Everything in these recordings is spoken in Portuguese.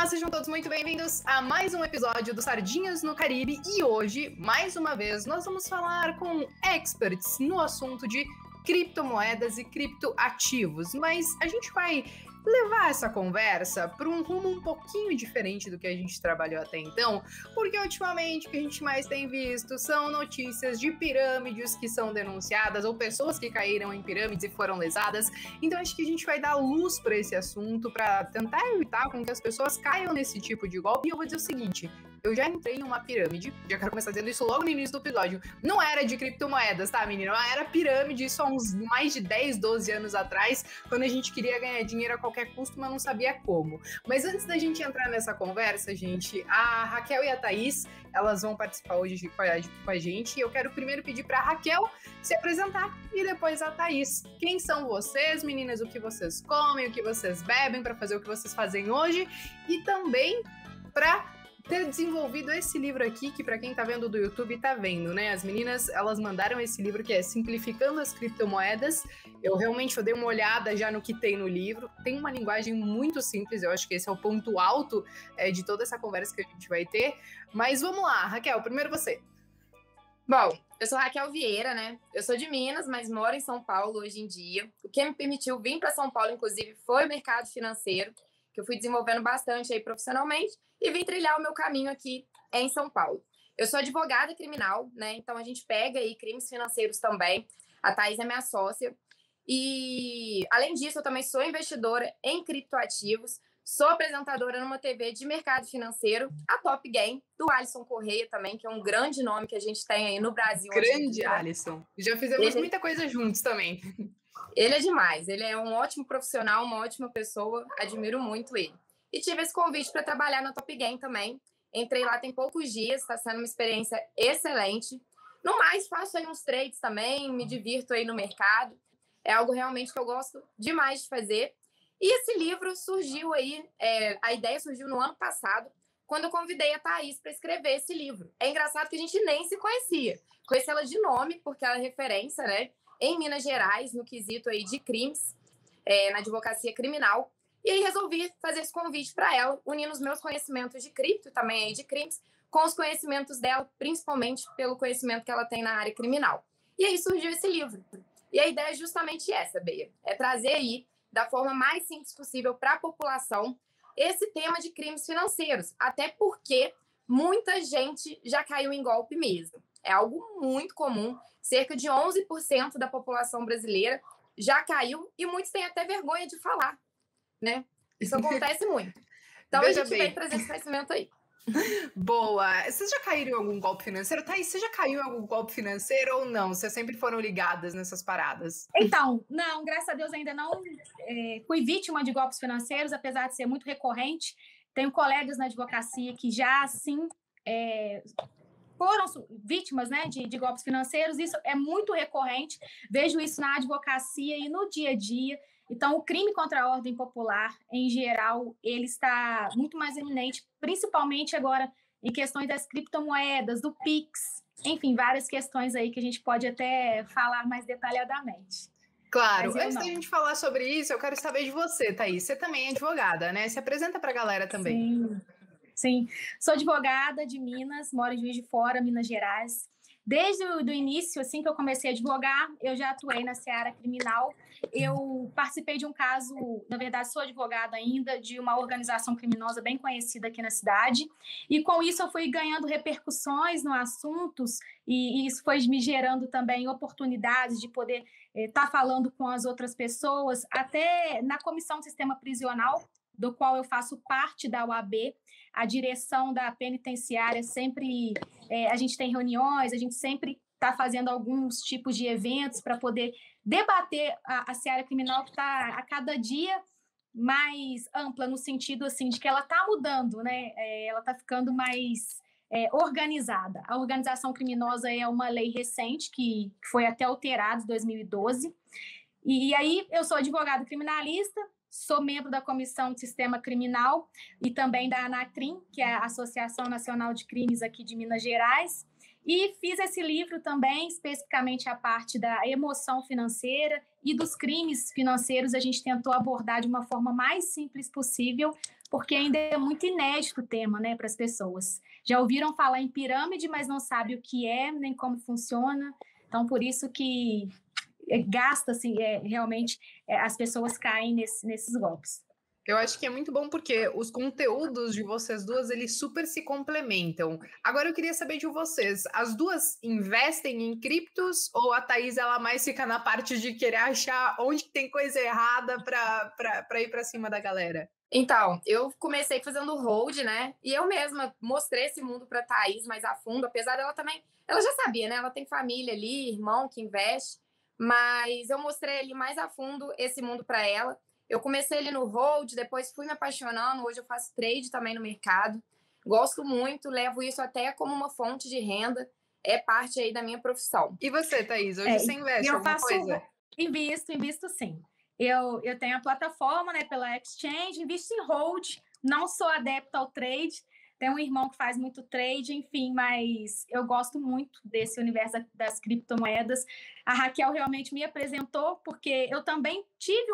sejam todos muito bem-vindos a mais um episódio do Sardinhas no Caribe. E hoje, mais uma vez, nós vamos falar com experts no assunto de criptomoedas e criptoativos. Mas a gente vai levar essa conversa para um rumo um pouquinho diferente do que a gente trabalhou até então, porque ultimamente o que a gente mais tem visto são notícias de pirâmides que são denunciadas ou pessoas que caíram em pirâmides e foram lesadas. Então acho que a gente vai dar luz para esse assunto para tentar evitar com que as pessoas caiam nesse tipo de golpe. E eu vou dizer o seguinte: eu já entrei em uma pirâmide, já quero começar dizendo isso logo no início do episódio. Não era de criptomoedas, tá, menina? Era pirâmide, isso há uns mais de 10, 12 anos atrás, quando a gente queria ganhar dinheiro a qualquer custo, mas não sabia como. Mas antes da gente entrar nessa conversa, gente, a Raquel e a Thaís, elas vão participar hoje com a gente. E eu quero primeiro pedir pra Raquel se apresentar e depois a Thaís. Quem são vocês, meninas? O que vocês comem, o que vocês bebem para fazer o que vocês fazem hoje? E também para ter desenvolvido esse livro aqui, que para quem tá vendo do YouTube tá vendo, né? As meninas, elas mandaram esse livro que é Simplificando as Criptomoedas. Eu dei uma olhada já no que tem no livro. Tem uma linguagem muito simples, eu acho que esse é o ponto alto de toda essa conversa que a gente vai ter. Mas vamos lá, Raquel, primeiro você. Bom, eu sou Raquel Vieira, né? Eu sou de Minas, mas moro em São Paulo hoje em dia. O que me permitiu vir para São Paulo, inclusive, foi o mercado financeiro, que eu fui desenvolvendo bastante aí profissionalmente e vim trilhar o meu caminho aqui em São Paulo. Eu sou advogada criminal, né? Então a gente pega aí crimes financeiros também. A Thaís é minha sócia. E, além disso, eu também sou investidora em criptoativos. Sou apresentadora numa TV de mercado financeiro, a Top Game, do Alisson Correia também, que é um grande nome que a gente tem aí no Brasil. Grande Alisson. Já fizemos muita coisa juntos também. Ele é demais, ele é um ótimo profissional, uma ótima pessoa, admiro muito ele. E tive esse convite para trabalhar na Top Game também. Entrei lá tem poucos dias, está sendo uma experiência excelente. No mais, faço aí uns trades também, me divirto aí no mercado. É algo realmente que eu gosto demais de fazer. E esse livro surgiu aí, a ideia surgiu no ano passado, quando eu convidei a Thaís para escrever esse livro. É engraçado que a gente nem se conhecia. Conheci ela de nome, porque ela é referência, né, em Minas Gerais, no quesito aí de crimes, na advocacia criminal. E aí resolvi fazer esse convite para ela, unindo os meus conhecimentos de cripto, também aí de crimes, com os conhecimentos dela, principalmente pelo conhecimento que ela tem na área criminal. E aí surgiu esse livro. E a ideia é justamente essa, Bea, é trazer aí, da forma mais simples possível para a população, esse tema de crimes financeiros. Até porque muita gente já caiu em golpe mesmo. É algo muito comum. Cerca de 11% da população brasileira já caiu e muitos têm até vergonha de falar, né? Isso acontece muito. Então, a gente vem trazer esse conhecimento aí. Boa! Vocês já caíram em algum golpe financeiro? Thaís, você já caiu em algum golpe financeiro ou não? Vocês sempre foram ligadas nessas paradas? Então, não, graças a Deus ainda não fui vítima de golpes financeiros, apesar de ser muito recorrente. Tenho colegas na advocacia que já, sim, foram vítimas, né, de golpes financeiros. Isso é muito recorrente. Vejo isso na advocacia e no dia a dia. Então, o crime contra a ordem popular, em geral, ele está muito mais eminente, principalmente agora em questões das criptomoedas, do Pix, enfim, várias questões aí que a gente pode até falar mais detalhadamente. Claro, antes da gente falar sobre isso, eu quero saber de você, Thaís. Você também é advogada, né? Se apresenta para a galera também. Sim. Sou advogada de Minas, moro em Juiz de Fora, Minas Gerais. Desde o início, assim que eu comecei a advogar, eu já atuei na seara criminal. Eu participei de um caso, na verdade, sou advogada ainda, de uma organização criminosa bem conhecida aqui na cidade. E com isso eu fui ganhando repercussões no assuntos e isso foi me gerando também oportunidades de poder estar falando com as outras pessoas, até na comissão do sistema prisional, do qual eu faço parte da OAB, a direção da penitenciária sempre, a gente tem reuniões, a gente sempre está fazendo alguns tipos de eventos para poder debater a seara criminal que está a cada dia mais ampla, no sentido assim, de que ela está mudando, né? Ela está ficando mais organizada. A organização criminosa é uma lei recente que foi até alterada em 2012. E aí eu sou advogada criminalista, sou membro da Comissão de Sistema Criminal e também da ANACRIM, que é a Associação Nacional de Crimes aqui de Minas Gerais, e fiz esse livro também, especificamente a parte da emoção financeira e dos crimes financeiros. A gente tentou abordar de uma forma mais simples possível porque ainda é muito inédito o tema, né, para as pessoas. Já ouviram falar em pirâmide, mas não sabem o que é, nem como funciona. Então, por isso que gasta, assim, realmente as pessoas caem nesses golpes. Eu acho que é muito bom porque os conteúdos de vocês duas, eles super se complementam. Agora eu queria saber de vocês, as duas investem em criptos ou a Thaís, ela mais fica na parte de querer achar onde tem coisa errada para ir para cima da galera? Então, eu comecei fazendo hold, né? E eu mesma mostrei esse mundo para Thaís mais a fundo, apesar dela também, ela já sabia, né? Ela tem família ali, irmão que investe, mas eu mostrei ali mais a fundo esse mundo para ela. Eu comecei ali no hold, depois fui me apaixonando, hoje eu faço trade também no mercado. Gosto muito, levo isso até como uma fonte de renda, é parte aí da minha profissão. E você, Thaís, hoje você investe alguma coisa? Invisto sim. Eu tenho a plataforma, né, pela Exchange, invisto em hold, não sou adepta ao trade, tenho um irmão que faz muito trade, enfim, mas eu gosto muito desse universo das criptomoedas. A Raquel realmente me apresentou, porque eu também tive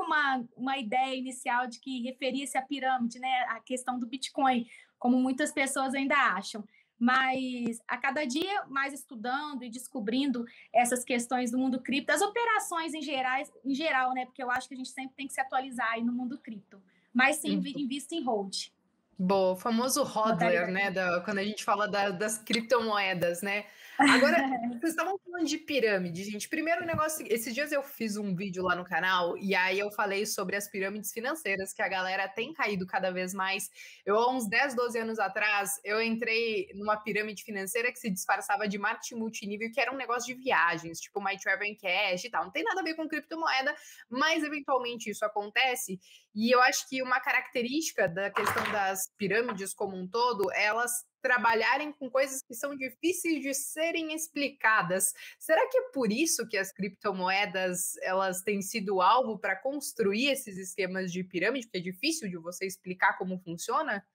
uma ideia inicial de que referia-se à pirâmide, né, a questão do Bitcoin, como muitas pessoas ainda acham. Mas a cada dia mais estudando e descobrindo essas questões do mundo cripto, as operações em geral, né? Porque eu acho que a gente sempre tem que se atualizar aí no mundo cripto. Mas sim, invisto em hold. Boa, o famoso hodler, né? Quando a gente fala das criptomoedas, né? Agora, vocês estavam falando de pirâmide, gente. Primeiro negócio, esses dias eu fiz um vídeo lá no canal e aí eu falei sobre as pirâmides financeiras, que a galera tem caído cada vez mais. Eu, há uns 10, 12 anos atrás, eu entrei numa pirâmide financeira que se disfarçava de marketing multinível, que era um negócio de viagens, tipo My Travel and Cash e tal. Não tem nada a ver com criptomoeda, mas eventualmente isso acontece. E eu acho que uma característica da questão das pirâmides como um todo, elas trabalharem com coisas que são difíceis de serem explicadas. Será que é por isso que as criptomoedas elas têm sido alvo para construir esses esquemas de pirâmide, porque é difícil de você explicar como funciona?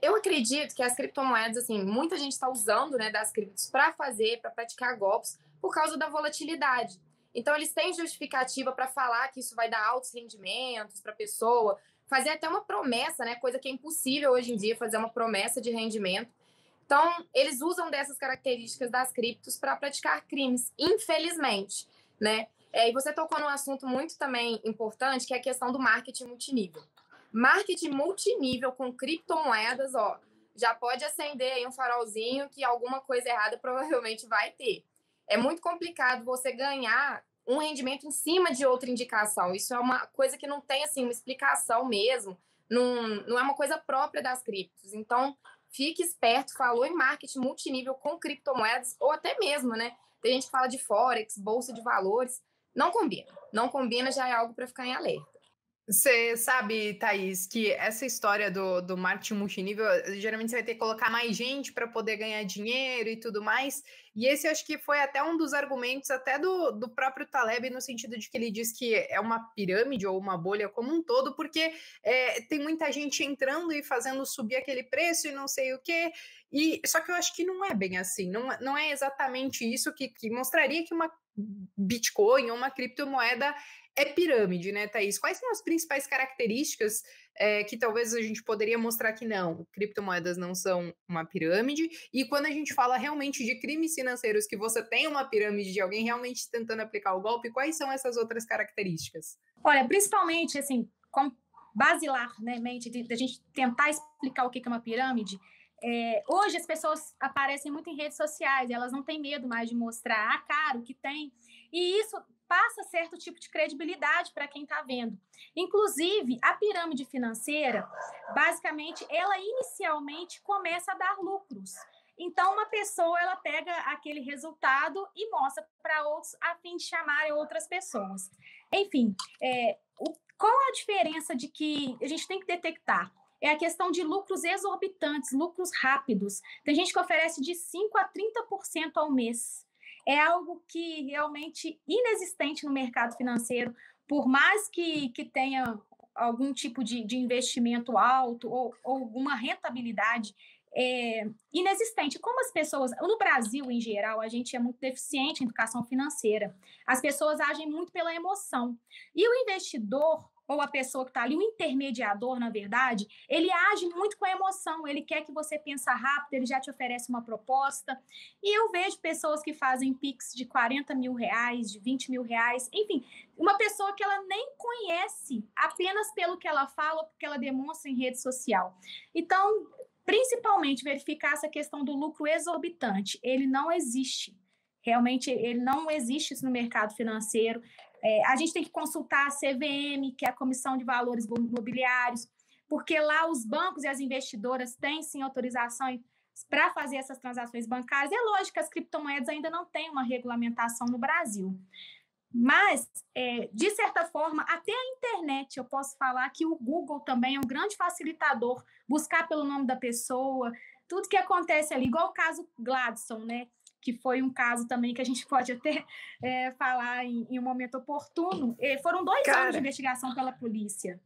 Eu acredito que as criptomoedas, assim, muita gente está usando, né, das criptos para praticar golpes por causa da volatilidade. Então, eles têm justificativa para falar que isso vai dar altos rendimentos para a pessoa, fazer até uma promessa, né, coisa que é impossível hoje em dia, fazer uma promessa de rendimento. Então, eles usam dessas características das criptos para praticar crimes, infelizmente, né? E você tocou num assunto muito também importante, que é a questão do marketing multinível. Marketing multinível com criptomoedas, ó, já pode acender aí um farolzinho que alguma coisa errada provavelmente vai ter. É muito complicado você ganhar um rendimento em cima de outra indicação. Isso é uma coisa que não tem, assim, uma explicação mesmo. Não é uma coisa própria das criptos. Então, fique esperto, falou em marketing multinível com criptomoedas, ou até mesmo, né? Tem gente que fala de Forex, bolsa de valores. Não combina. Não combina, já é algo para ficar em alerta. Você sabe, Thaís, que essa história do marketing multinível, geralmente você vai ter que colocar mais gente para poder ganhar dinheiro e tudo mais. E esse acho que foi até um dos argumentos até do próprio Taleb, no sentido de que ele diz que é uma pirâmide ou uma bolha como um todo, porque tem muita gente entrando e fazendo subir aquele preço e não sei o quê. Só que eu acho que não é bem assim, não é exatamente isso que mostraria que uma Bitcoin ou uma criptomoeda é pirâmide, né, Thaís? Quais são as principais características que talvez a gente poderia mostrar que não, criptomoedas não são uma pirâmide? E quando a gente fala realmente de crimes financeiros, que você tem uma pirâmide de alguém realmente tentando aplicar o golpe, quais são essas outras características? Olha, principalmente, assim, como basilar, né, mente, da gente tentar explicar o que é uma pirâmide. Hoje as pessoas aparecem muito em redes sociais, elas não têm medo mais de mostrar a cara, o que tem, e isso passa certo tipo de credibilidade para quem está vendo. Inclusive, a pirâmide financeira, basicamente, ela inicialmente começa a dar lucros. Então, uma pessoa, ela pega aquele resultado e mostra para outros, a fim de chamarem outras pessoas. Enfim, qual a diferença de que a gente tem que detectar? É a questão de lucros exorbitantes, lucros rápidos. Tem gente que oferece de 5% a 30% ao mês. É algo que realmente inexistente no mercado financeiro, por mais que tenha algum tipo de investimento alto ou alguma rentabilidade, inexistente. Como as pessoas, no Brasil em geral, a gente é muito deficiente em educação financeira. As pessoas agem muito pela emoção. E o investidor, ou a pessoa que está ali, o intermediador, na verdade, ele age muito com a emoção, ele quer que você pense rápido, ele já te oferece uma proposta. E eu vejo pessoas que fazem Pix de 40 mil reais, de 20 mil reais, enfim, uma pessoa que ela nem conhece apenas pelo que ela fala, porque ela demonstra em rede social. Então, principalmente, verificar essa questão do lucro exorbitante. Ele não existe. Realmente, ele não existe isso no mercado financeiro. A gente tem que consultar a CVM, que é a Comissão de Valores Imobiliários, porque lá os bancos e as investidoras têm, sim, autorização para fazer essas transações bancárias. É lógico que as criptomoedas ainda não têm uma regulamentação no Brasil. Mas, de certa forma, até a internet, eu posso falar que o Google também é um grande facilitador, buscar pelo nome da pessoa, tudo que acontece ali, igual o caso Gladson, né? Que foi um caso também que a gente pode até falar em um momento oportuno. Foram 2 anos de investigação pela polícia.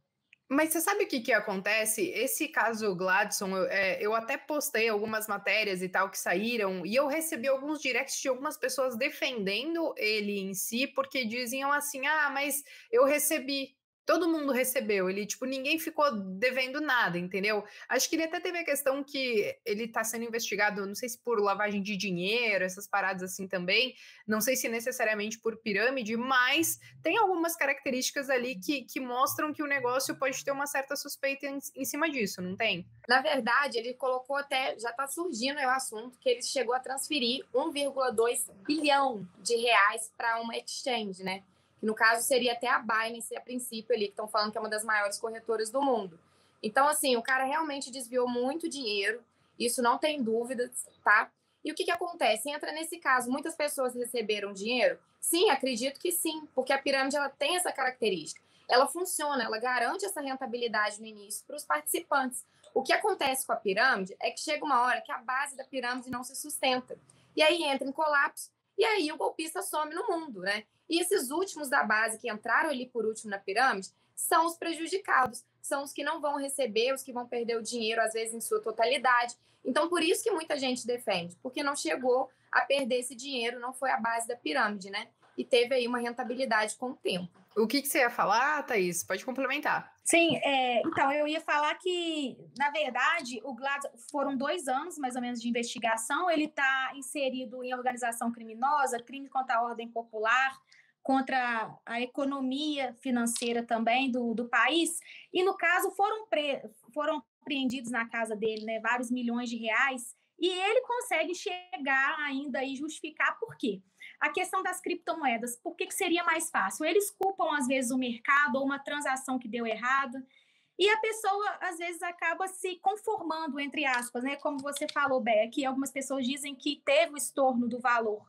Mas você sabe o que acontece? Esse caso Gladson, eu até postei algumas matérias e tal que saíram, e eu recebi alguns directs de algumas pessoas defendendo ele em si, porque diziam assim, mas eu recebi. Todo mundo recebeu, ele, tipo, ninguém ficou devendo nada, entendeu? Acho que ele até teve a questão que ele tá sendo investigado, não sei se por lavagem de dinheiro, essas paradas assim também, não sei se necessariamente por pirâmide, mas tem algumas características ali que mostram que o negócio pode ter uma certa suspeita em cima disso, não tem? Na verdade, ele colocou até, já tá surgindo o assunto, que ele chegou a transferir 1,2 bilhão de reais para uma exchange, né? Que no caso seria até a Binance, a princípio ali, que estão falando que é uma das maiores corretoras do mundo. Então, assim, o cara realmente desviou muito dinheiro, isso não tem dúvidas, tá? E o que acontece? Entra nesse caso, muitas pessoas receberam dinheiro? Sim, acredito que sim, porque a pirâmide ela tem essa característica. Ela funciona, ela garante essa rentabilidade no início para os participantes. O que acontece com a pirâmide é que chega uma hora que a base da pirâmide não se sustenta. E aí entra em colapso, e aí o golpista some no mundo, né? E esses últimos da base que entraram ali por último na pirâmide são os prejudicados, são os que não vão receber, os que vão perder o dinheiro, às vezes em sua totalidade. Então, por isso que muita gente defende, porque não chegou a perder esse dinheiro, não foi a base da pirâmide, né? E teve aí uma rentabilidade com o tempo. O que você ia falar, Thaís? Pode complementar. Sim, então, eu ia falar que, na verdade, o Gladson foram 2 anos, mais ou menos, de investigação. Ele está inserido em organização criminosa, crime contra a ordem popular, contra a economia financeira também do país. E, no caso, foram apreendidos na casa dele, né, vários milhões de reais. E ele consegue chegar ainda e justificar por quê. A questão das criptomoedas, por que seria mais fácil? Eles culpam, às vezes, o mercado ou uma transação que deu errado, e a pessoa, às vezes, acaba se conformando, entre aspas, né? Como você falou, Bé, que algumas pessoas dizem que teve o estorno do valor,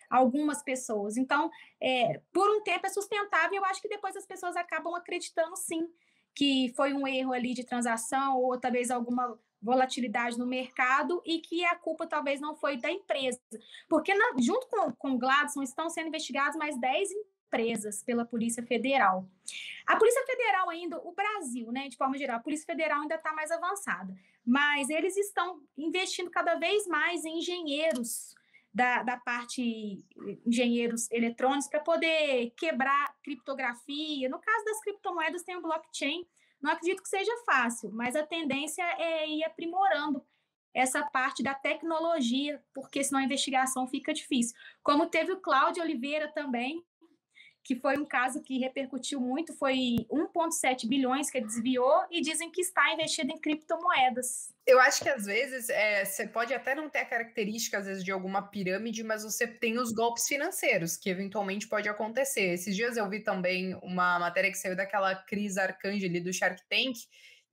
algumas pessoas. Então, por um tempo é sustentável, eu acho que depois as pessoas acabam acreditando, sim, que foi um erro ali de transação ou talvez alguma volatilidade no mercado e que a culpa talvez não foi da empresa. Porque junto com o Gladson estão sendo investigadas mais 10 empresas pela Polícia Federal. A Polícia Federal ainda, o Brasil, né, de forma geral, a Polícia Federal ainda está mais avançada, mas eles estão investindo cada vez mais em engenheiros da parte engenheiros eletrônicos para poder quebrar criptografia. No caso das criptomoedas tem o blockchain. Não acredito que seja fácil, mas a tendência é ir aprimorando essa parte da tecnologia, porque senão a investigação fica difícil. Como teve o Cláudio Oliveira também, que foi um caso que repercutiu muito, foi 1,7 bilhões que ele desviou e dizem que está investido em criptomoedas. Eu acho que às vezes você pode até não ter a característica às vezes de alguma pirâmide, mas você tem os golpes financeiros, que eventualmente pode acontecer. Esses dias eu vi também uma matéria que saiu daquela Cris Arcangeli do Shark Tank,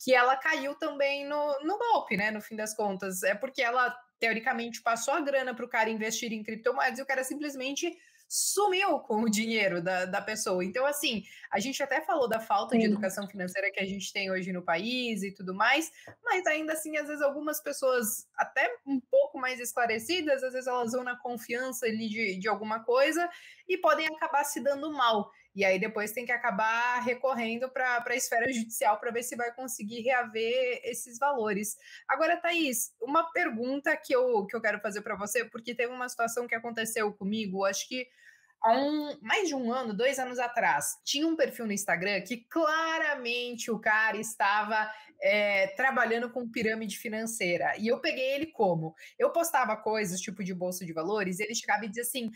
que ela caiu também no golpe, né? No fim das contas. É porque ela, teoricamente, passou a grana para o cara investir em criptomoedas e o cara simplesmente sumiu com o dinheiro da pessoa. Então, assim, a gente até falou da falta de educação financeira que a gente tem hoje no país e tudo mais, mas ainda assim, às vezes, algumas pessoas até um pouco mais esclarecidas, às vezes elas vão na confiança ali de alguma coisa e podem acabar se dando mal. E aí depois tem que acabar recorrendo para a esfera judicial para ver se vai conseguir reaver esses valores. Agora, Thaís, uma pergunta que eu quero fazer para você, porque teve uma situação que aconteceu comigo, acho que há mais de um ano, 2 anos atrás, tinha um perfil no Instagram que claramente o cara estava trabalhando com pirâmide financeira. E eu peguei ele como? Eu postava coisas tipo de bolsa de valores, e ele chegava e dizia assim: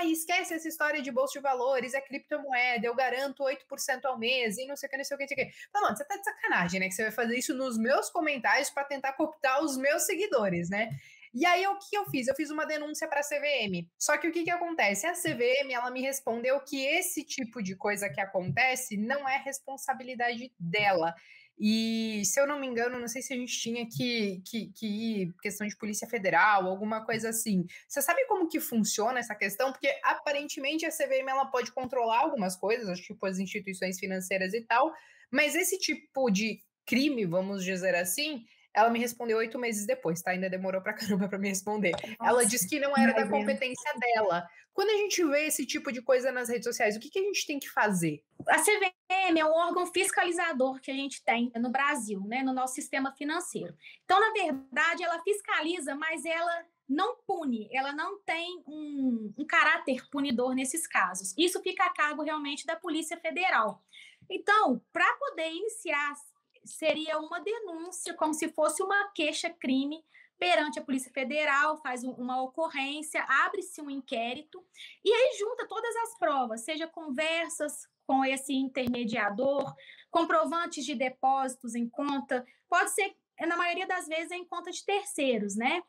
esquece essa história de bolsa de valores, é criptomoeda, eu garanto 8% ao mês, e não sei o que, não sei o que, não sei o que. Mas, mano, você tá de sacanagem, né? Que você vai fazer isso nos meus comentários para tentar cooptar os meus seguidores, né? E aí, o que eu fiz? Eu fiz uma denúncia para a CVM. Só que o que acontece? A CVM, ela me respondeu que esse tipo de coisa que acontece não é responsabilidade dela. E, se eu não me engano, não sei se a gente tinha que ir questão de Polícia Federal, alguma coisa assim. Você sabe como que funciona essa questão? Porque, aparentemente, a CVM ela pode controlar algumas coisas, tipo as instituições financeiras e tal, mas esse tipo de crime, vamos dizer assim, ela me respondeu 8 meses depois, tá? Ainda demorou pra caramba pra me responder. Nossa, ela disse que não era da competência dela. Quando a gente vê esse tipo de coisa nas redes sociais, o que a gente tem que fazer? A CVM é um órgão fiscalizador que a gente tem no Brasil, né, no nosso sistema financeiro. Então, na verdade, ela fiscaliza, mas ela não pune, ela não tem um caráter punidor nesses casos. Isso fica a cargo realmente da Polícia Federal. Então, para poder iniciar, seria uma denúncia, como se fosse uma queixa-crime perante a Polícia Federal, faz uma ocorrência, abre-se um inquérito e aí junta todas as provas, seja conversas com esse intermediador, comprovantes de depósitos em conta, pode ser, na maioria das vezes, em conta de terceiros, né?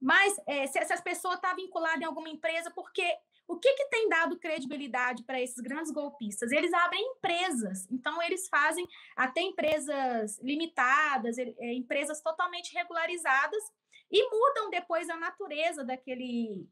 Mas se essa pessoa está vinculada em alguma empresa, porque o que tem dado credibilidade para esses grandes golpistas? Eles abrem empresas, então eles fazem até empresas limitadas, empresas totalmente regularizadas e mudam depois a natureza daquele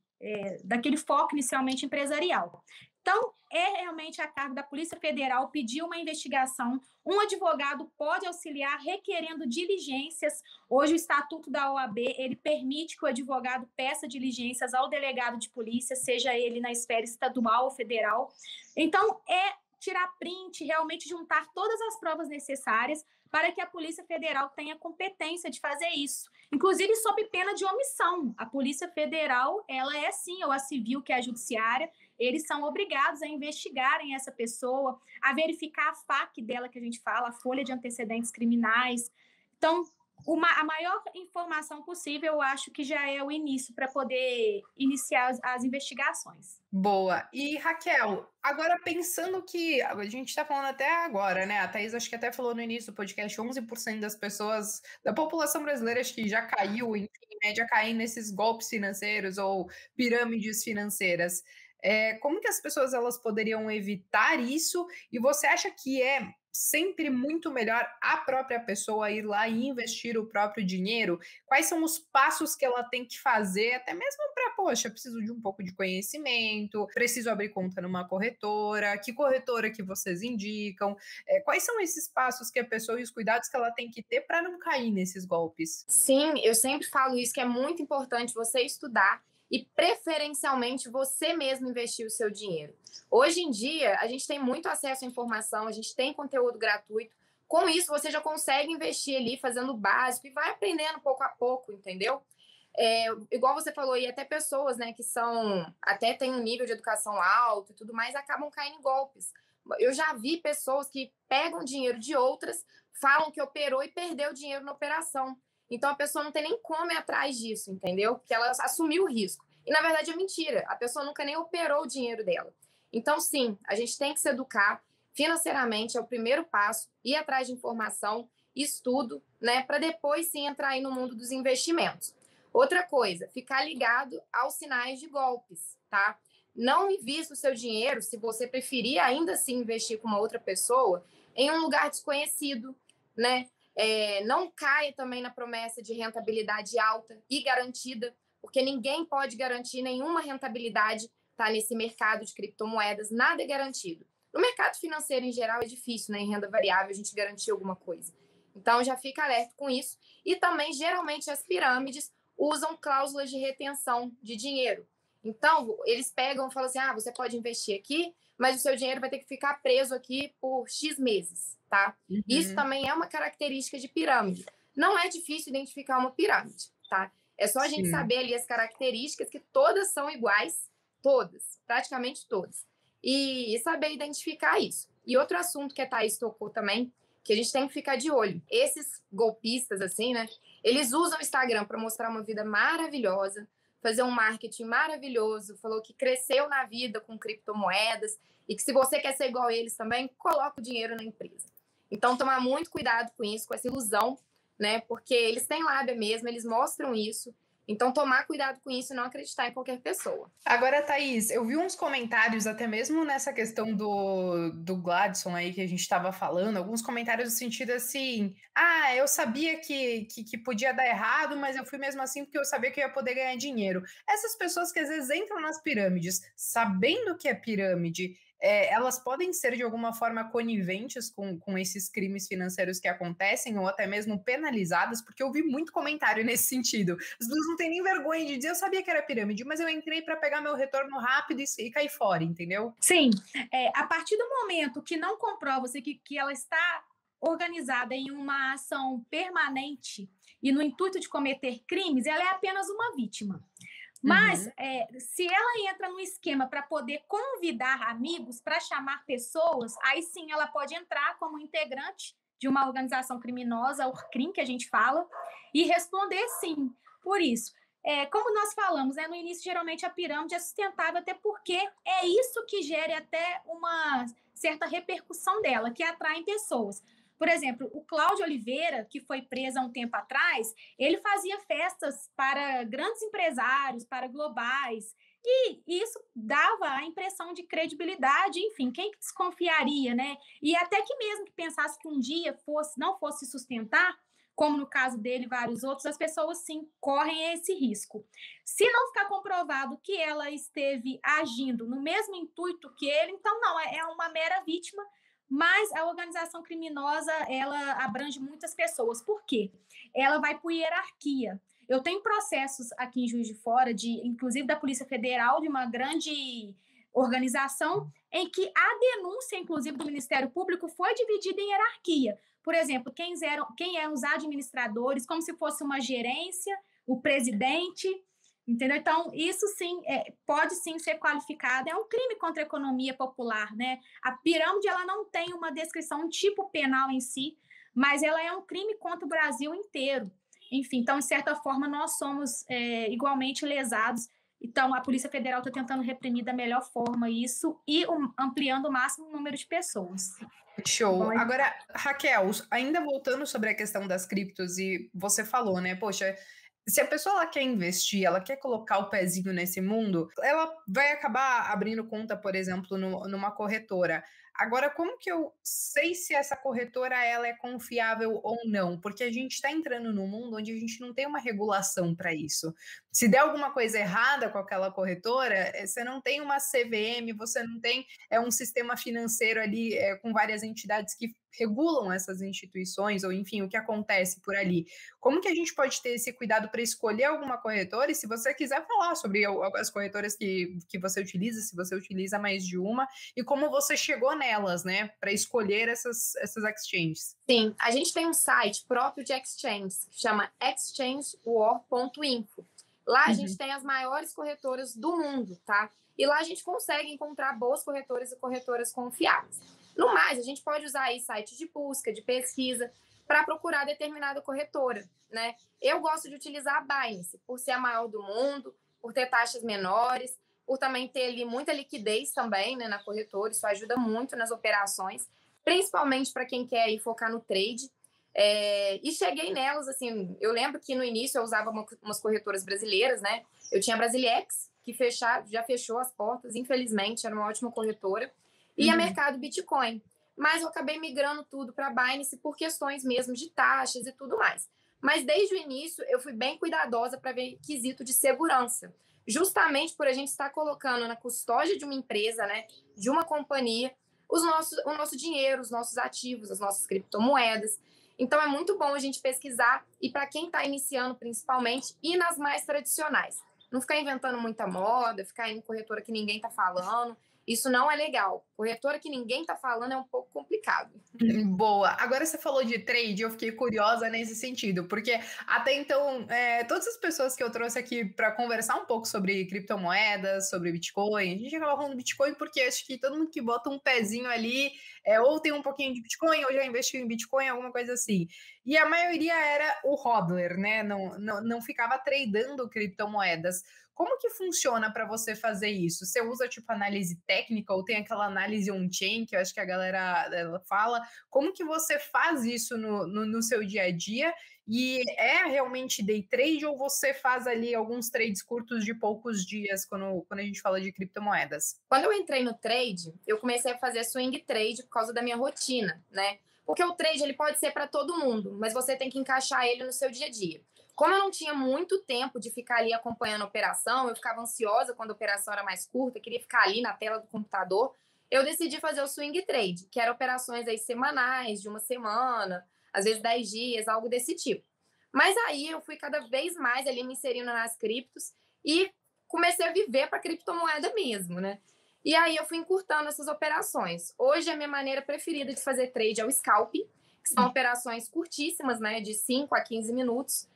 foco inicialmente empresarial. Então, é realmente a cargo da Polícia Federal pedir uma investigação. Um advogado pode auxiliar requerendo diligências. Hoje, o Estatuto da OAB, ele permite que o advogado peça diligências ao delegado de polícia, seja ele na esfera estadual ou federal. Então, é tirar print, realmente juntar todas as provas necessárias para que a Polícia Federal tenha competência de fazer isso. Inclusive, sob pena de omissão. A Polícia Federal, ela é sim, ou a civil, que é a judiciária, eles são obrigados a investigarem essa pessoa, a verificar a FAQ dela, que a gente fala, a folha de antecedentes criminais. Então, a maior informação possível, eu acho que já é o início para poder iniciar as investigações. Boa. E, Raquel, agora pensando que a gente está falando até agora, né? A Thaís acho que até falou no início do podcast, 11% das pessoas, da população brasileira, acho que já caiu, enfim, em média, caindo nesses golpes financeiros ou pirâmides financeiras. Como que as pessoas elas poderiam evitar isso? E você acha que é sempre muito melhor a própria pessoa ir lá e investir o próprio dinheiro? Quais são os passos que ela tem que fazer, até mesmo para, poxa, preciso de um pouco de conhecimento, preciso abrir conta numa corretora, que corretora que vocês indicam? Quais são esses passos que a pessoa e os cuidados que ela tem que ter para não cair nesses golpes? Sim, eu sempre falo isso, que é muito importante você estudar e, preferencialmente, você mesmo investir o seu dinheiro. Hoje em dia, a gente tem muito acesso à informação, a gente tem conteúdo gratuito. Com isso, você já consegue investir ali, fazendo o básico e vai aprendendo pouco a pouco, entendeu? Igual você falou, e até pessoas, né, que até têm um nível de educação alto e tudo mais, acabam caindo em golpes. Eu já vi pessoas que pegam dinheiro de outras, falam que operou e perdeu dinheiro na operação. Então, a pessoa não tem nem como ir atrás disso, entendeu? Porque ela assumiu o risco. E, na verdade, é mentira. A pessoa nunca nem operou o dinheiro dela. Então, sim, a gente tem que se educar financeiramente, é o primeiro passo, ir atrás de informação, estudo, né? Para depois, sim, entrar aí no mundo dos investimentos. Outra coisa, ficar ligado aos sinais de golpes, tá? Não invista o seu dinheiro, se você preferir ainda assim investir com uma outra pessoa, em um lugar desconhecido, né? Não caia também na promessa de rentabilidade alta e garantida, porque ninguém pode garantir nenhuma rentabilidade, tá, nesse mercado de criptomoedas, nada é garantido. No mercado financeiro, em geral, é difícil, né, em renda variável, a gente garantir alguma coisa. Então, já fica alerta com isso. E também, geralmente, as pirâmides usam cláusulas de retenção de dinheiro. Então, eles pegam e falam assim, você pode investir aqui, mas o seu dinheiro vai ter que ficar preso aqui por X meses, tá? Isso também é uma característica de pirâmide. Não é difícil identificar uma pirâmide, tá? É só a gente saber ali as características, que todas são iguais, todas, praticamente todas. E saber identificar isso. E outro assunto que a Thaís tocou também, que a gente tem que ficar de olho. Esses golpistas, assim, né? Eles usam o Instagram para mostrar uma vida maravilhosa, fazer um marketing maravilhoso, falou que cresceu na vida com criptomoedas e que se você quer ser igual a eles também, coloca o dinheiro na empresa. Então, tomar muito cuidado com isso, com essa ilusão, né? Porque eles têm lábia mesmo, eles mostram isso. Então, tomar cuidado com isso e não acreditar em qualquer pessoa. Agora, Thaís, eu vi uns comentários, até mesmo nessa questão do Gladson aí que a gente estava falando, alguns comentários no sentido assim, eu sabia que podia dar errado, mas eu fui mesmo assim porque eu sabia que eu ia poder ganhar dinheiro. Essas pessoas que às vezes entram nas pirâmides, sabendo que é pirâmide, elas podem ser de alguma forma coniventes com esses crimes financeiros que acontecem ou até mesmo penalizadas, porque eu vi muito comentário nesse sentido. As pessoas não têm nem vergonha de dizer, eu sabia que era pirâmide, mas eu entrei para pegar meu retorno rápido e cair fora, entendeu? Sim, a partir do momento que não comprova-se que ela está organizada em uma ação permanente e no intuito de cometer crimes, ela é apenas uma vítima. Mas, se ela entra no esquema para poder convidar amigos, para chamar pessoas, aí sim ela pode entrar como integrante de uma organização criminosa, o crime que a gente fala, e responder sim por isso. Como nós falamos, no início, geralmente a pirâmide é sustentável, até porque é isso que gera até uma certa repercussão dela, que atrai pessoas. Por exemplo, o Cláudio Oliveira, que foi preso há um tempo atrás, ele fazia festas para grandes empresários, para globais, e isso dava a impressão de credibilidade, enfim, quem desconfiaria, né? E até que mesmo que pensasse que um dia não fosse sustentar, como no caso dele e vários outros, as pessoas sim correm esse risco. Se não ficar comprovado que ela esteve agindo no mesmo intuito que ele, então não, é uma mera vítima. Mas a organização criminosa, ela abrange muitas pessoas. Por quê? Ela vai por hierarquia. Eu tenho processos aqui em Juiz de Fora, inclusive da Polícia Federal, de uma grande organização, em que a denúncia, inclusive, do Ministério Público foi dividida em hierarquia. Por exemplo, quem eram os administradores, como se fosse uma gerência, o presidente, entendeu? Então, isso sim pode sim ser qualificado. É um crime contra a economia popular, né? A pirâmide ela não tem uma descrição, um tipo penal em si, mas ela é um crime contra o Brasil inteiro. Enfim, então, de certa forma, nós somos igualmente lesados. Então, a Polícia Federal está tentando reprimir da melhor forma isso e ampliando o máximo número de pessoas. Show. Bom, agora, Raquel, ainda voltando sobre a questão das criptos, e você falou, né? Poxa, se a pessoa ela quer investir, ela quer colocar o pezinho nesse mundo, ela vai acabar abrindo conta, por exemplo, numa corretora. Agora, como que eu sei se essa corretora ela é confiável ou não? Porque a gente está entrando num mundo onde a gente não tem uma regulação para isso. Se der alguma coisa errada com aquela corretora, você não tem uma CVM, você não tem um sistema financeiro ali com várias entidades que regulam essas instituições, ou enfim, o que acontece por ali. Como que a gente pode ter esse cuidado para escolher alguma corretora? E se você quiser falar sobre as corretoras que você utiliza, se você utiliza mais de uma, e como você chegou nelas, né, para escolher essas exchanges. Sim, a gente tem um site próprio de exchange, que chama exchangewar.info. Lá a gente tem as maiores corretoras do mundo, tá? E lá a gente consegue encontrar boas corretoras e corretoras confiáveis. No mais, a gente pode usar aí sites de busca, de pesquisa, para procurar determinada corretora, né? Eu gosto de utilizar a Binance, por ser a maior do mundo, por ter taxas menores, por também ter ali muita liquidez também, né, na corretora. Isso ajuda muito nas operações, principalmente para quem quer ir focar no trade. E cheguei nelas, assim, eu lembro que no início eu usava umas corretoras brasileiras, né? Eu tinha a Brasilex, que já fechou as portas, infelizmente, era uma ótima corretora, e a Mercado Bitcoin. Mas eu acabei migrando tudo para a Binance por questões mesmo de taxas e tudo mais. Mas desde o início eu fui bem cuidadosa para ver quesito de segurança. Justamente por a gente estar colocando na custódia de uma empresa, né, de uma companhia, o nosso dinheiro, os nossos ativos, as nossas criptomoedas. Então, é muito bom a gente pesquisar e, para quem está iniciando, principalmente, ir nas mais tradicionais. Não ficar inventando muita moda, ficar indo em corretora que ninguém está falando Isso não é legal. Corretora que ninguém está falando é um pouco complicado. Boa. Agora você falou de trade, eu fiquei curiosa nesse sentido, porque até então, todas as pessoas que eu trouxe aqui para conversar um pouco sobre criptomoedas, sobre Bitcoin, a gente acaba falando Bitcoin porque acho que todo mundo que bota um pezinho ali, ou tem um pouquinho de Bitcoin, ou já investiu em Bitcoin, alguma coisa assim. E a maioria era o hodler, né? Não ficava tradando criptomoedas. Como que funciona para você fazer isso? Você usa, tipo, análise técnica ou tem aquela análise on-chain, que eu acho que a galera ela fala. Como que você faz isso no seu dia a dia? E é realmente day trade ou você faz ali alguns trades curtos de poucos dias quando a gente fala de criptomoedas? Quando eu entrei no trade, eu comecei a fazer swing trade por causa da minha rotina, né? Porque o trade ele pode ser para todo mundo, mas você tem que encaixar ele no seu dia a dia. Como eu não tinha muito tempo de ficar ali acompanhando a operação, eu ficava ansiosa quando a operação era mais curta, queria ficar ali na tela do computador, eu decidi fazer o swing trade, que eram operações aí semanais, de uma semana, às vezes 10 dias, algo desse tipo. Mas aí eu fui cada vez mais ali me inserindo nas criptos e comecei a viver para criptomoeda mesmo, né? E aí eu fui encurtando essas operações. Hoje a minha maneira preferida de fazer trade é o scalp, que são operações curtíssimas, né, de 5 a 15 minutos,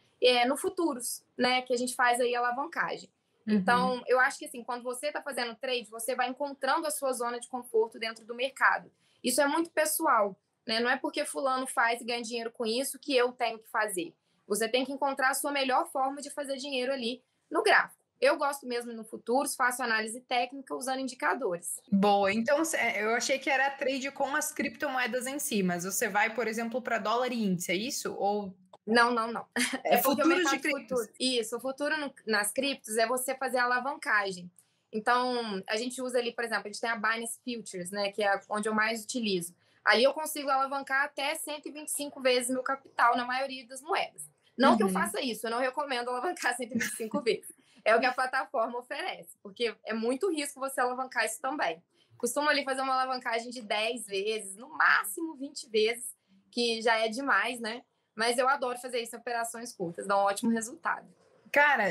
no futuros, né, que a gente faz aí a alavancagem. Então, eu acho que assim, quando você está fazendo trade, você vai encontrando a sua zona de conforto dentro do mercado. Isso é muito pessoal, né? Não é porque fulano faz e ganha dinheiro com isso que eu tenho que fazer. Você tem que encontrar a sua melhor forma de fazer dinheiro ali no gráfico. Eu gosto mesmo no futuros, faço análise técnica usando indicadores. Boa, então eu achei que era trade com as criptomoedas em si, mas você vai, por exemplo, para dólar e índice, é isso? Ou Não. é porque o futuros de mercado criptos? futuro. Isso, o futuro nas criptos é você fazer a alavancagem. Então, a gente usa ali, por exemplo, a gente tem a Binance Futures, né, que é onde eu mais utilizo. Ali eu consigo alavancar até 125 vezes meu capital na maioria das moedas. Não que eu faça isso, eu não recomendo alavancar 125 vezes. É o que a plataforma oferece, porque é muito risco você alavancar isso também. Costumo ali fazer uma alavancagem de 10 vezes, no máximo 20 vezes, que já é demais, né? Mas eu adoro fazer isso em operações curtas, dá um ótimo resultado. Cara,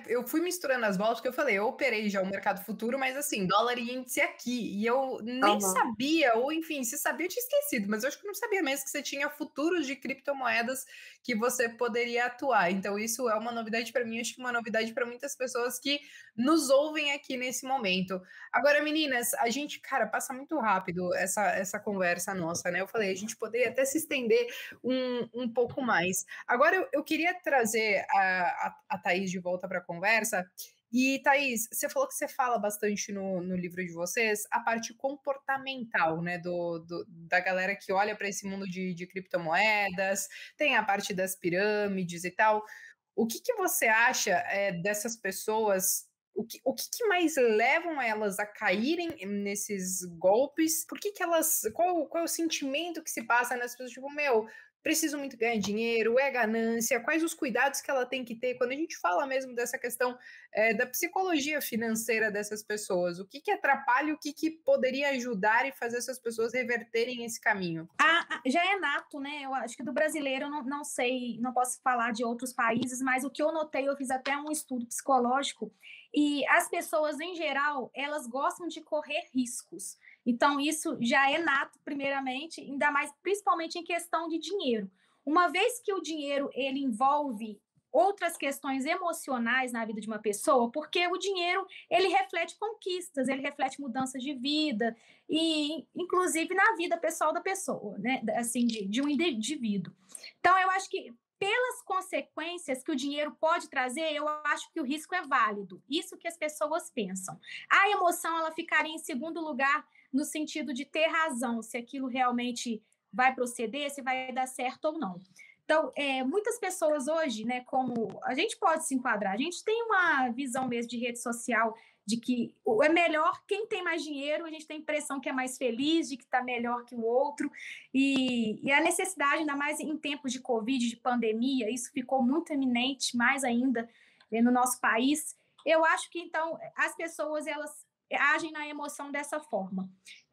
eu fui misturando as bolas, porque eu falei, eu operei já o mercado futuro, mas assim, dólar e índice aqui, e eu nem sabia, ou enfim, se sabia, eu tinha esquecido, mas eu acho que não sabia mesmo que você tinha futuros de criptomoedas que você poderia atuar. Então, isso é uma novidade para mim, acho que uma novidade para muitas pessoas que nos ouvem aqui nesse momento. Agora, meninas, a gente, cara, passa muito rápido essa conversa nossa, né? Eu falei, a gente poderia até se estender um pouco mais. Agora, eu queria trazer a Thaís de volta para a conversa. E, Thaís, você falou que você fala bastante no livro de vocês a parte comportamental, né, da galera que olha para esse mundo de criptomoedas, tem a parte das pirâmides e tal. O que você acha dessas pessoas? O que mais levam elas a caírem nesses golpes? Por que elas. Qual é o sentimento que se passa nas pessoas? Tipo, meu, preciso muito ganhar dinheiro, é ganância, quais os cuidados que ela tem que ter quando a gente fala mesmo dessa questão da psicologia financeira dessas pessoas, o que atrapalha e o que poderia ajudar e fazer essas pessoas reverterem esse caminho? Já é nato, né? Eu acho que do brasileiro eu não sei, não posso falar de outros países, mas o que eu notei, eu fiz até um estudo psicológico, e as pessoas, em geral, elas gostam de correr riscos. Então, isso já é nato, primeiramente, ainda mais, principalmente em questão de dinheiro. Uma vez que o dinheiro, ele envolve outras questões emocionais na vida de uma pessoa, porque o dinheiro, ele reflete conquistas, ele reflete mudanças de vida, e inclusive na vida pessoal da pessoa, né? Assim, de um indivíduo. Então, eu acho que pelas consequências que o dinheiro pode trazer, eu acho que o risco é válido. Isso que as pessoas pensam. A emoção, ela ficaria em segundo lugar no sentido de ter razão, se aquilo realmente vai proceder, se vai dar certo ou não. Então, muitas pessoas hoje, né, como a gente pode se enquadrar, a gente tem uma visão mesmo de rede social de que é melhor quem tem mais dinheiro, a gente tem a impressão que é mais feliz, de que está melhor que o outro, e a necessidade, ainda mais em tempos de Covid, de pandemia, isso ficou muito eminente, mais ainda no nosso país. Eu acho que, então, as pessoas, elas agem na emoção dessa forma.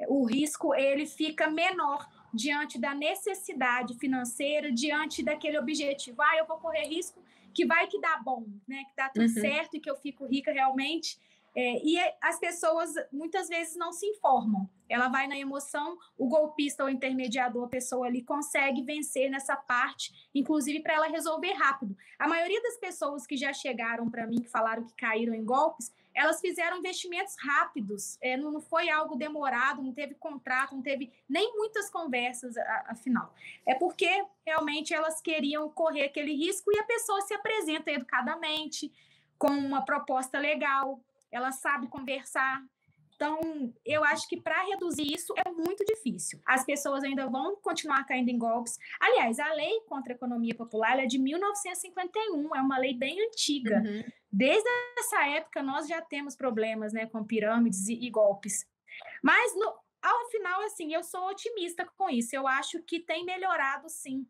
O risco, ele fica menor diante da necessidade financeira, diante daquele objetivo. Eu vou correr risco que vai que dá bom, né? Que dá tudo certo e que eu fico rica realmente. E as pessoas muitas vezes não se informam. Ela vai na emoção, o golpista ou intermediador, a pessoa ali consegue vencer nessa parte, inclusive para ela resolver rápido. A maioria das pessoas que já chegaram para mim, que falaram que caíram em golpes, elas fizeram investimentos rápidos, não foi algo demorado, não teve contrato, não teve nem muitas conversas, afinal. É porque realmente elas queriam correr aquele risco e a pessoa se apresenta educadamente, com uma proposta legal, ela sabe conversar. Então, eu acho que para reduzir isso é muito difícil. As pessoas ainda vão continuar caindo em golpes. Aliás, a lei contra a economia popular é de 1951, é uma lei bem antiga. Uhum. Desde essa época, nós já temos problemas, né, com pirâmides e golpes. Mas, ao final, assim, eu sou otimista com isso. Eu acho que tem melhorado, sim,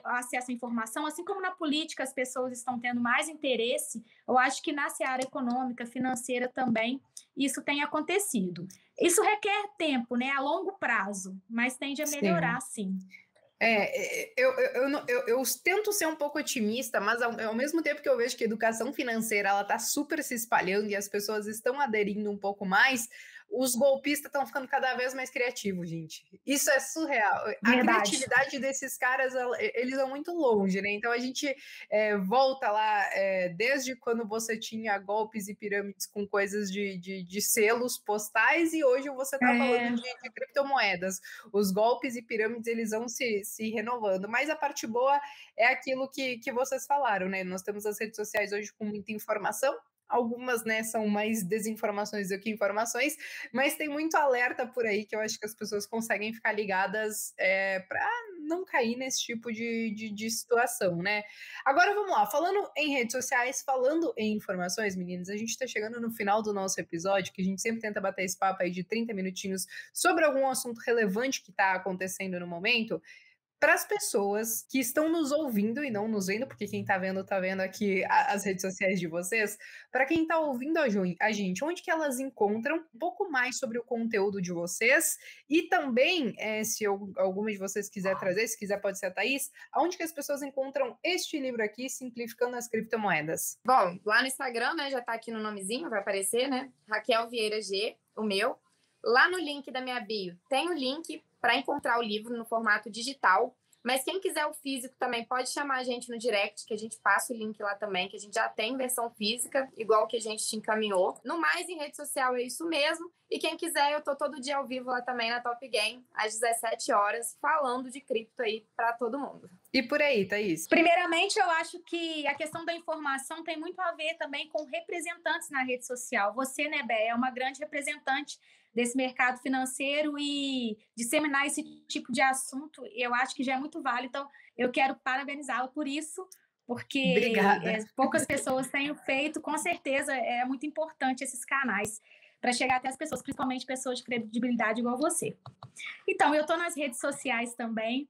acesso à informação. Assim como na política as pessoas estão tendo mais interesse, eu acho que na seara econômica, financeira também, isso tem acontecido. Isso requer tempo, né, a longo prazo, mas tende a melhorar, sim. Eu tento ser um pouco otimista, mas ao mesmo tempo que eu vejo que a educação financeira ela está super se espalhando e as pessoas estão aderindo um pouco mais, os golpistas estão ficando cada vez mais criativos, gente. Isso é surreal. Verdade. A criatividade desses caras, eles vão muito longe, né? Então a gente volta lá desde quando você tinha golpes e pirâmides com coisas de selos postais e hoje você está falando de criptomoedas. Os golpes e pirâmides, eles vão se renovando. Mas a parte boa é aquilo que vocês falaram, né? Nós temos as redes sociais hoje com muita informação. Algumas, né, são mais desinformações do que informações, mas tem muito alerta por aí que eu acho que as pessoas conseguem ficar ligadas para não cair nesse tipo de situação, né? Agora vamos lá, falando em redes sociais, falando em informações, meninas, a gente está chegando no final do nosso episódio, que a gente sempre tenta bater esse papo aí de 30 minutinhos sobre algum assunto relevante que está acontecendo no momento. Para as pessoas que estão nos ouvindo e não nos vendo, porque quem está vendo aqui as redes sociais de vocês, para quem está ouvindo a gente, onde que elas encontram um pouco mais sobre o conteúdo de vocês e também, se alguma de vocês quiser trazer, se quiser pode ser a Thaís, onde que as pessoas encontram este livro aqui, Simplificando as Criptomoedas? Bom, lá no Instagram, né, já está aqui no nomezinho, vai aparecer, né, Raquel Vieira G, o meu. Lá no link da minha bio tem o link para encontrar o livro no formato digital, mas quem quiser o físico também pode chamar a gente no direct, que a gente passa o link lá também, que a gente já tem versão física, igual que a gente te encaminhou. No mais, em rede social é isso mesmo, e quem quiser, eu tô todo dia ao vivo lá também na Top Game, às 17 horas, falando de cripto aí para todo mundo. E por aí, Thaís? Primeiramente, eu acho que a questão da informação tem muito a ver também com representantes na rede social. Você, né, Bé, é uma grande representante desse mercado financeiro e disseminar esse tipo de assunto, eu acho que já é muito válido. Então, eu quero parabenizá-la por isso, porque poucas pessoas têm feito, com certeza é muito importante esses canais para chegar até as pessoas, principalmente pessoas de credibilidade igual você. Então, eu estou nas redes sociais também,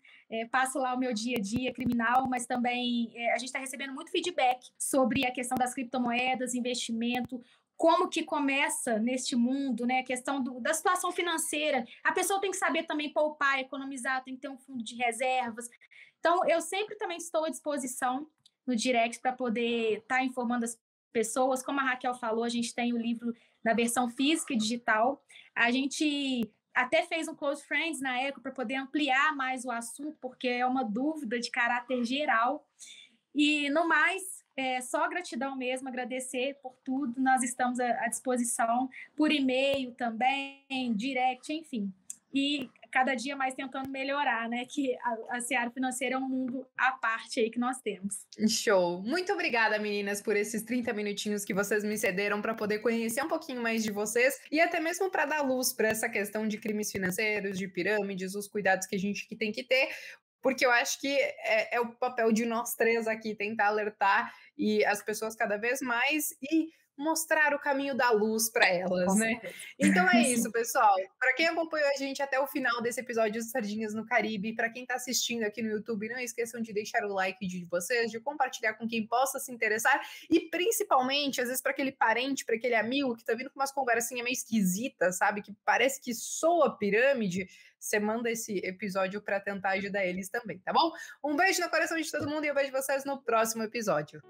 passo lá o meu dia a dia criminal, mas também a gente está recebendo muito feedback sobre a questão das criptomoedas, investimento, como que começa neste mundo, né? A questão da situação financeira. A pessoa tem que saber também poupar, economizar, tem que ter um fundo de reservas. Então, eu sempre também estou à disposição no direct para poder estar informando as pessoas. Como a Raquel falou, a gente tem o livro na versão física e digital. A gente até fez um Close Friends na época para poder ampliar mais o assunto, porque é uma dúvida de caráter geral. E, no mais, só gratidão mesmo, agradecer por tudo. Nós estamos à disposição por e-mail também, direct, enfim. E cada dia mais tentando melhorar, né? Que a seara financeira é um mundo à parte aí que nós temos. Show! Muito obrigada, meninas, por esses 30 minutinhos que vocês me cederam para poder conhecer um pouquinho mais de vocês e até mesmo para dar luz para essa questão de crimes financeiros, de pirâmides, os cuidados que a gente tem que ter. Porque eu acho que é o papel de nós três aqui, tentar alertar e as pessoas cada vez mais e mostrar o caminho da luz para elas, né? Então é isso, pessoal. Para quem acompanhou a gente até o final desse episódio de Sardinhas no Caribe, para quem está assistindo aqui no YouTube, não esqueçam de deixar o like de vocês, de compartilhar com quem possa se interessar e principalmente, às vezes, para aquele parente, para aquele amigo que está vindo com umas conversinhas meio esquisitas, sabe? Que parece que soa pirâmide. Você manda esse episódio para tentar ajudar eles também, tá bom? Um beijo no coração de todo mundo e eu vejo vocês no próximo episódio.